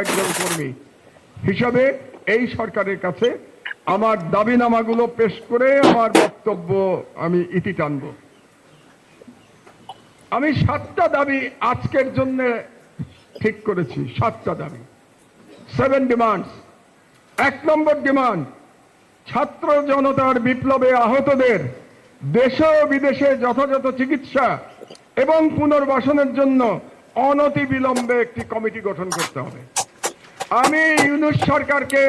একজন কর্মী হিসাবে এই সরকারের কাছে আমার দাবিনামাগুলো পেশ করে আমার বক্তব্য আমি ইতি টানব। আমি 7টা দাবি আজকের জন্য ঠিক করেছি। 7টা দাবি, 7 ডিমান্ডস। 1 নম্বর ডিমান্ড, ছাত্র জনতার বিপ্লবে আহতদের দেশে ও বিদেশে যথাযথ চিকিৎসা এবং পুনর্বাসনের জন্য অনতিবিলম্বে একটি কমিটি গঠন করতে হবে। আমি ইউনূস সরকারকে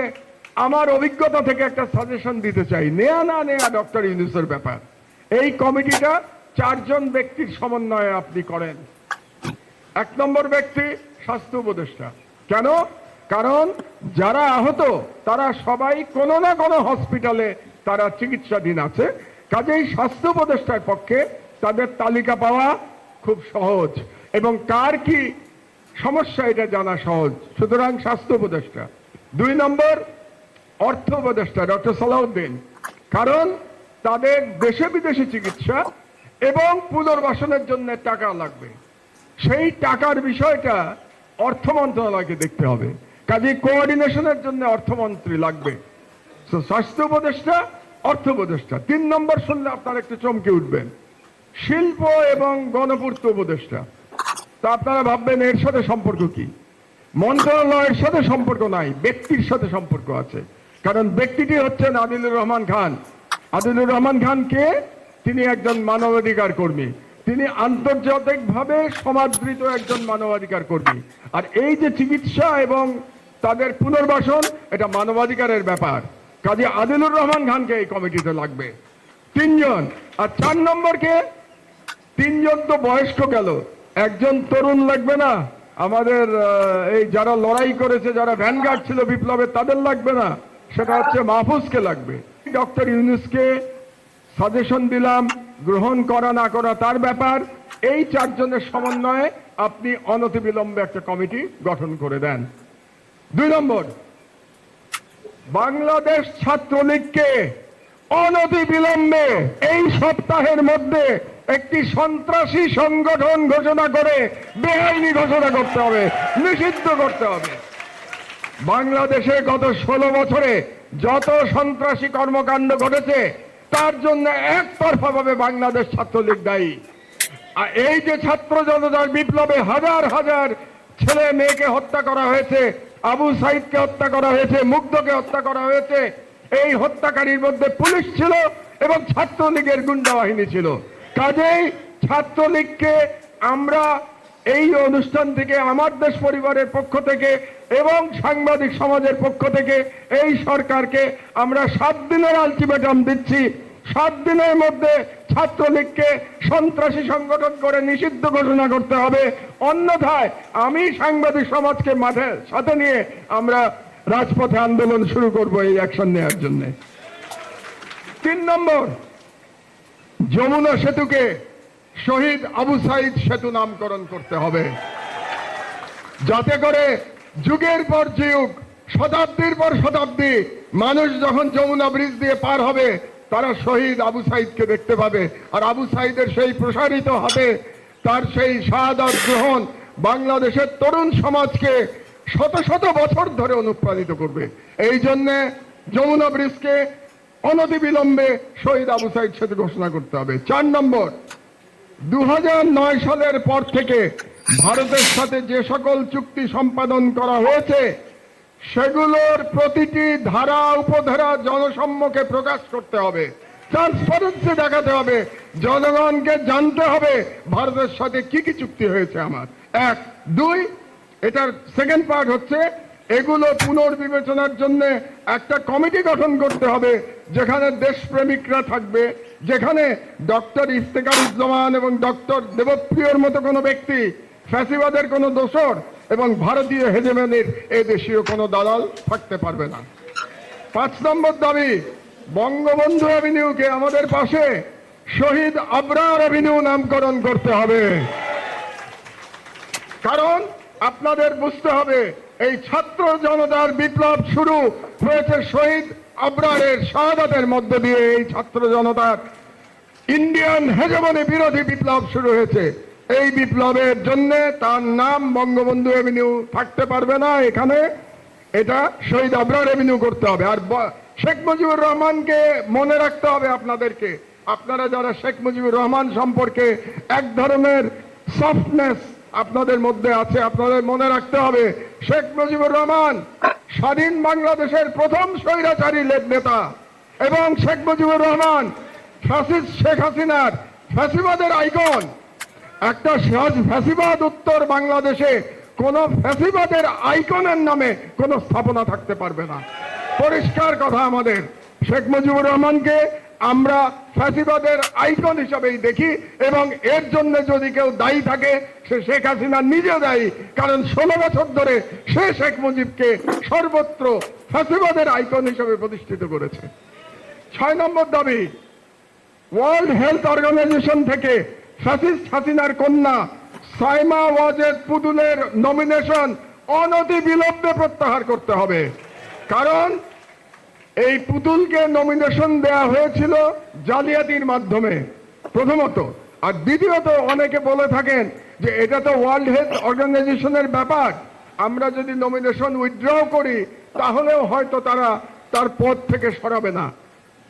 আমার অভিজ্ঞতা থেকে একটা সাজেশন দিতে চাই। নেয়া না নেয়া ডক্টর ইউনূসের ব্যাপার। এই কমিটিটা 4 জন ব্যক্তির সমন্বয়ে আপনি করেন। 1 নম্বর ব্যক্তি স্বাস্থ্য উপদেষ্টা। কেন? কারণ যারা আহত তারা সবাই কোনো না কোনো হসপিটালে তারা চিকিৎসাধীন আছে। কাজেই স্বাস্থ্য উপদেষ্টার পক্ষে তাদের তালিকা পাওয়া খুব সহজ এবং কার কি সমস্যা এটা জানা সহজ। সুতরাং স্বাস্থ্য উপদেষ্টা। 2 নম্বর অর্থ উপদেষ্টা ডক্টর সালাউদ্দিন, কারণ তাদের দেশে বিদেশে চিকিৎসা এবং পুনর্বাসনের জন্য টাকা লাগবে। সেই টাকার বিষয়টা অর্থ মন্ত্রণালয়কে দেখতে হবে। কাজে কোঅর্ডিনেশনের জন্য অর্থমন্ত্রী লাগবে। স্বাস্থ্য উপদেষ্টা, অর্থ উপদেষ্টা। 3 নম্বর শুনলে আপনারা একটু চমকে উঠবেন, শিল্প এবং গণপূর্ত উপদেষ্টা। তা আপনারা ভাববেন এর সাথে সম্পর্ক কি? মন্ত্রণালয়ের সাথে সম্পর্ক নাই, ব্যক্তির সাথে সম্পর্ক আছে। কারণ ব্যক্তিটি হচ্ছেন আদিলুর রহমান খান। আদিলুর রহমান খান কে? তিনি একজন মানবাধিকার কর্মী, তিনি আন্তর্জাতিকভাবে সমাদৃত একজন মানবাধিকার কর্মী। আর এই যে চিকিৎসা এবং তাদের পুনর্বাসন, এটা মানবাধিকারের ব্যাপার। কাজে আদিলুর রহমান খানকে এই কমিটিতে লাগবে। 3 জন। আর 4 নম্বরকে, 3 জন তো বয়স্ক গেল, একজন তরুণ লাগবে না? আমাদের এই যারা লড়াই করেছে, যারা ভ্যানগার্ড ছিল বিপ্লবে, তাদের লাগবে না? সেটা হচ্ছে মাহফুজকে লাগবে। ডক্টর ইউনূসকে সাজেশন দিলাম, গ্রহণ করা না করা তার ব্যাপার। এই 4 জনের সমন্বয়ে আপনি অনতিবিলম্বে একটা কমিটি গঠন করে দেন। 2 নম্বর, বাংলাদেশ ছাত্রলীগকে অনতিবিলম্বে এই সপ্তাহের মধ্যে একটি সন্ত্রাসী সংগঠন ঘোষণা করে বেআইনি ঘোষণা করতে হবে, নিষিদ্ধ করতে হবে। বাংলাদেশে গত 16 বছরে যত সন্ত্রাসী কর্মকাণ্ড ঘটেছে তার জন্য একতরফাভাবে বাংলাদেশ ছাত্রলীগ দায়ী। আর এই যে ছাত্র জনতার বিপ্লবে হাজার হাজার ছেলে মেয়েকে হত্যা করা হয়েছে, আবু সাইদকে হত্যা করা হয়েছে, মুগ্ধকে হত্যা করা হয়েছে, এই হত্যাকারীর মধ্যে পুলিশ ছিল এবং ছাত্রলীগের গুন্ডা বাহিনী ছিল। কাজেই ছাত্রলীগকে আমরা এই অনুষ্ঠান থেকে, আমার দেশ পরিবারের পক্ষ থেকে এবং সাংবাদিক সমাজের পক্ষ থেকে এই সরকারকে আমরা 7 দিনের আলটিমেটাম দিচ্ছি। 7 দিনের মধ্যে ছাত্রলীগকে সন্ত্রাসী সংগঠন করে নিষিদ্ধ ঘোষণা করতে হবে। অন্যথায় আমি সাংবাদিক সমাজকে মাঠে সাথে নিয়ে আমরা রাজপথে আন্দোলন শুরু করব এই অ্যাকশন নেওয়ার জন্য। 3 নম্বর, যমুনা সেতুকে শহীদ আবু সাইদ সেতু নামকরণ করতে হবে, যাতে করে যুগের পর যুগ, শতাব্দীর পর শতাব্দী মানুষ যখন যমুনা ব্রিজ দিয়ে পার হবে তারা শহীদ আবু সাইদকে দেখতে পাবে। আর আবু সাইদের সেই প্রসারিত হাতে তার সেই শাহাদাত গ্রহণ বাংলাদেশের তরুণ সমাজকে শত শত বছর ধরে অনুপ্রাণিত করবে। এই জন্যে যমুনা ব্রিজকে অনতিবিলম্বে শহীদ আবু সাইদ সেতু ঘোষণা করতে হবে। 4 নম্বর, 2009 সালের পর থেকে ভারতের সাথে যে সকল চুক্তি সম্পাদন করা হয়েছে সেগুলোর প্রতিটি ধারা উপধারা জনসম্মুখে প্রকাশ করতে হবে, ট্রান্সপারেন্সি দেখাতে হবে, জনগণকে জানতে হবে ভারতের সাথে কি কি চুক্তি হয়েছে আমার। 1, 2, এটার সেকেন্ড পার্ট হচ্ছে এগুলো পুনর্বিবেচনার জন্য একটা কমিটি গঠন করতে হবে যেখানে দেশপ্রেমিকরা থাকবে, যেখানে ডক্টর ইফতেখারুজ্জামান এবং ডক্টর দেবপ্রিয়র মতো কোনো ব্যক্তি, ফ্যাসিবাদের কোনো দোসর এবং ভারতীয় হেজেমনির এই দেশীয় কোনো দালাল থাকতে পারবে না। 5 নম্বর দাবি, বঙ্গবন্ধু অ্যাভিনিউকে আমাদের পাশে শহীদ আবরার অ্যাভিনিউ নামকরণ করতে হবে। কারণ আপনাদের বুঝতে হবে এই ছাত্র জনতার বিপ্লব শুরু হয়েছে শহীদ আবরারের শাহাদাতের মধ্য দিয়ে। এই ছাত্র জনতার ইন্ডিয়ান হেজেমনি বিরোধী বিপ্লব শুরু হয়েছে। এই বিপ্লবের জন্য তার নাম বঙ্গবন্ধু এভিনিউ থাকতে পারবে না এখানে, এটা শহীদ আবরার এভিনিউ করতে হবে। আর শেখ মুজিবুর রহমানকে মনে রাখতে হবে আপনাদেরকে, আপনারা যারা শেখ মুজিবুর রহমান সম্পর্কে এক ধরনের সফটনেস আপনাদের মধ্যে আছে, আপনাদের মনে রাখতে হবে শেখ মুজিবুর রহমান স্বাধীন বাংলাদেশের প্রথম স্বৈরাচারী নেতা, এবং শেখ মুজিবুর রহমান ফ্যাসিস্ট শেখ হাসিনার ফ্যাসিবাদের আইকন। একটা ফ্যাসিবাদ উত্তর বাংলাদেশে কোন ফ্যাসিবাদের আইকনের নামে কোন স্থাপনা থাকতে পারবে না। পরিষ্কার কথা আমাদের, শেখ মুজিবুর রহমানকে আমরা ফ্যাসিবাদের আইকন হিসাবেই দেখি, এবং এর জন্য যদি কেউ দায়ী থাকে সে শেখ হাসিনা নিজে দায়ী, কারণ 16 বছর ধরে সে শেখ মুজিবকে সর্বত্র ফ্যাসিবাদের আইকন হিসাবে প্রতিষ্ঠিত করেছে। 6 নম্বর দাবি, ওয়ার্ল্ড হেলথ অর্গানাইজেশন থেকে ফ্যাসিস্ট হাসিনার কন্যা সাইমা ওয়াজেদ পুতুলের নমিনেশন অনতি বিলম্বে প্রত্যাহার করতে হবে। কারণ এই পুতুলকে নমিনেশন দেয়া হয়েছিল জালিয়াতির মাধ্যমে প্রথমত, আর দ্বিতীয়ত অনেকে বলে থাকেন যে এটা তো ওয়ার্ল্ড হেলথ অর্গানাইজেশনের ব্যাপার, আমরা যদি নমিনেশন উইথড্র করি তাহলেও হয়তো তারা তার পদ থেকে সরাবে না,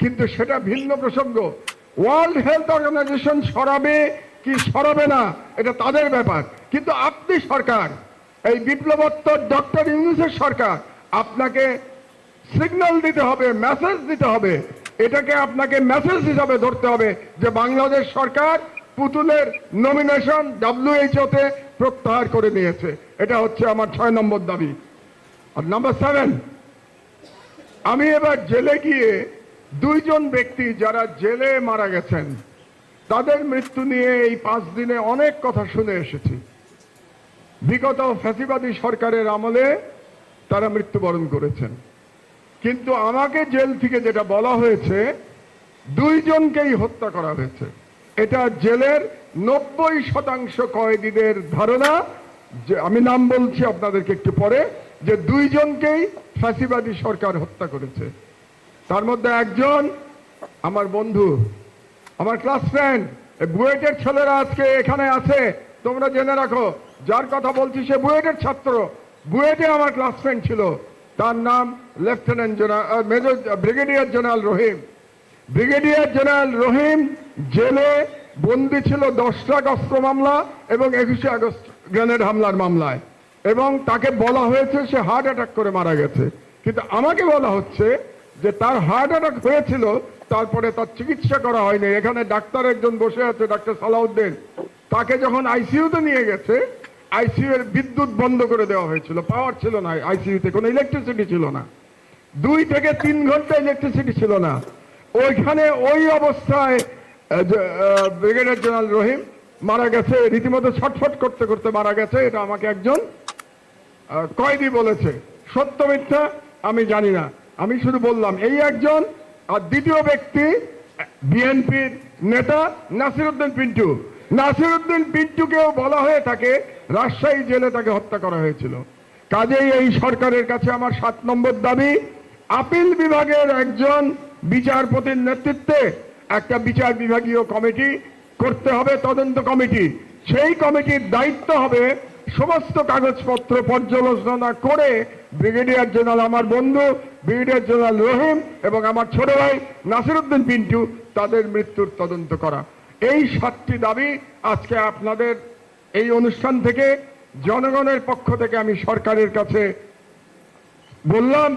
কিন্তু সেটা ভিন্ন প্রসঙ্গ। ওয়ার্ল্ড হেলথ অর্গানাইজেশন সরাবে কি সরাবে না এটা তাদের ব্যাপার, কিন্তু আপনি সরকার, এই বিপ্লবোত্তর ডক্টর ইউনূসের সরকার, আপনাকে সিগন্যাল দিতে হবে, মেসেজ দিতে হবে, এটাকে আপনাকে মেসেজ হিসাবে ধরতে হবে যে বাংলাদেশ সরকার পুতুলের নমিনেশন WHO তে প্রত্যাহার করে নিয়েছে। এটা হচ্ছে আমার 6 নম্বর দাবি। আর নাম্বার 7, আমি এবার জেলে গিয়ে 2 জন ব্যক্তি যারা জেলে মারা গেছেন তাদের মৃত্যু নিয়ে এই 5 দিনে অনেক কথা শুনে এসেছি। বিগত ফ্যাসিবাদী সরকারের আমলে তারা মৃত্যুবরণ করেছেন, কিন্তু আমাকে জেল থেকে যেটা বলা হয়েছে 2 জনকেই হত্যা করা হয়েছে। এটা জেলের 90% কয়েদিদের ধারণা, যে আমি নাম বলছি আপনাদেরকে একটু পরে, যে 2 জনকেই ফ্যাসিবাদী সরকার হত্যা করেছে। তার মধ্যে একজন আমার বন্ধু, আমার ক্লাস ফ্রেন্ড, বুয়েটের ছেলেরা আজকে এখানে আছে, তোমরা জেনে রাখো, যার কথা বলছি সে বুয়েটের ছাত্র, বুয়েটে আমার ক্লাস ফ্রেন্ড ছিল, তার নাম lieutenant general major brigadier general Rahim. Brigadier general Rahim জেলে বন্দী ছিল 10টা অস্ত্র মামলা এবং 21শে আগস্ট গ্রেনেড হামলার মামলায়, এবং তাকে বলা হয়েছে সে হার্ট অ্যাটাক করে মারা গেছে, কিন্তু আমাকে বলা হচ্ছে যে তার হার্ট অ্যাটাক হয়েছিল, তারপরে তার চিকিৎসা করা হয়নি। এখানে ডাক্তার একজন বসে আছে, ডাক্তার সালাউদ্দিন, তাকে যখন আইসিইউতে নিয়ে গেছে আইসিইউ এর বিদ্যুৎ বন্ধ করে দেওয়া হয়েছিল, পাওয়ার ছিল না আইসিইউতে, কোনো ইলেকট্রিসিটি ছিল না, 2 থেকে 3 ঘন্টা ইলেকট্রিসিটি ছিল না। ওইখানে ওই অবস্থায় ব্রিগেডিয়ার জেনারেল রহিম মারা গেছে, রীতিমতো ছটফট করতে করতে মারা গেছে। এটা আমাকে একজন কয়েদি বলেছে, সত্য মিথ্যা আমি জানি না, আমি শুধু বললাম এই একজন। আর দ্বিতীয় ব্যক্তি বিএনপির নেতা নাসিরউদ্দিন পিন্টু। নাসিরউদ্দিন পিন্টুকেও বলা হয়ে থাকে রাজশাহী জেলে তাকে হত্যা করা হয়েছিল। কাজেই এই সরকারের কাছে আমার 7 নম্বর দাবি, আপিল বিভাগের একজন বিচারপতির নেতৃত্বে একটা বিচার বিভাগীয় কমিটি করতে হবে, তদন্ত কমিটি। সেই কমিটির দায়িত্ব হবে সমস্ত কাগজপত্র পর্যালোচনা করে ব্রিগেডিয়ার জেনারেল আমার বন্ধু ব্রিগেডিয়ার জেনারেল রহিম এবং আমার ছোট ভাই নাসিরউদ্দিন পিন্টু তাদের মৃত্যুর তদন্ত করা। এই 7টি দাবি আজকে আপনাদের এই অনুষ্ঠান থেকে জনগণের পক্ষ থেকে আমি সরকারের কাছে বললাম।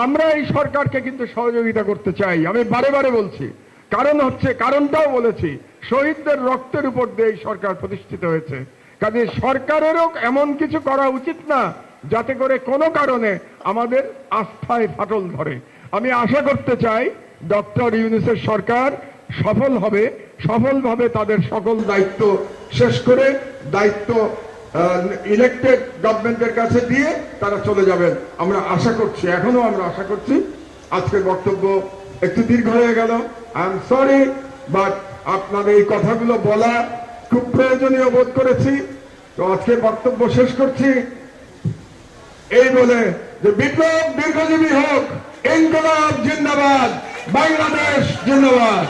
আমরা এই সরকারকে কিন্তু সহযোগিতা করতে চাই, আমি বারে বারে বলছি, কারণটাও বলেছি, শহীদদের রক্তের উপর দিয়ে এই সরকার প্রতিষ্ঠিত হয়েছে। কাজে সরকারেরও এমন কিছু করা উচিত না যাতে করে কোনো কারণে আমাদের আস্থায় ফাটল ধরে। আমি আশা করতে চাই ডক্টর ইউনূসের সরকার সফল হবে, সফলভাবে তাদের সকল দায়িত্ব শেষ করে দায়িত্ব ইলেক্টেড গভর্নমেন্টের কাছে দিয়ে তারা চলে যাবেন। আমরা আশা করছি, এখনো আমরা আশা করছি। আজকের বক্তব্য একটু দীর্ঘ হয়ে গেল, আই এম সরি, বাট আপনার এই কথাগুলো বলা খুব প্রয়োজনীয় বোধ করেছি। তো আজকে বক্তব্য শেষ করছি এই বলে যে বিপ্লব দীর্ঘজীবী হোক, ইনকলাব জিন্দাবাদ, বাংলাদেশ জিন্দাবাদ।